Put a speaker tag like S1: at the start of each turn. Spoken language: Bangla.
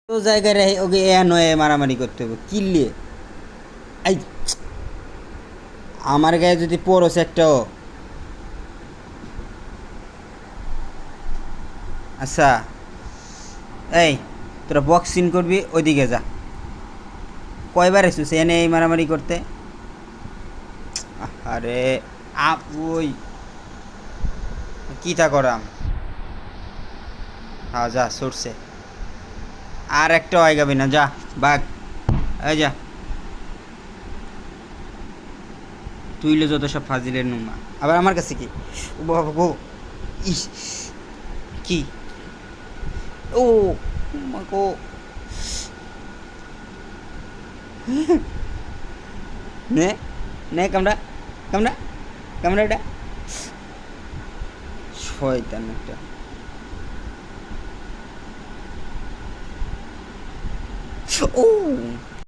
S1: তো জায়গায় রে ওকে এ নয় মারামারি করতে হবে কিনলে এই আমার গায়ে যদি পড়োস একটাও। আচ্ছা এই তোরা বক্সিং করবি ওইদিকে যা। কয়বার এসেছিস এনে এই মারামারি করতে? আরে আপ ওই কী তা করাম। হ্যাঁ যা সরষে আর একটা হয় গাবি না, যা বাঘ। এই যা তুইলে যত সব ফাজিলের নুমা আবার আমার কাছে কি? ও বাবা গো, ইস কি, ও মা গো, নে নে কামড়া, কামড়া, কামড়া এটা, শয়তান একটা। ও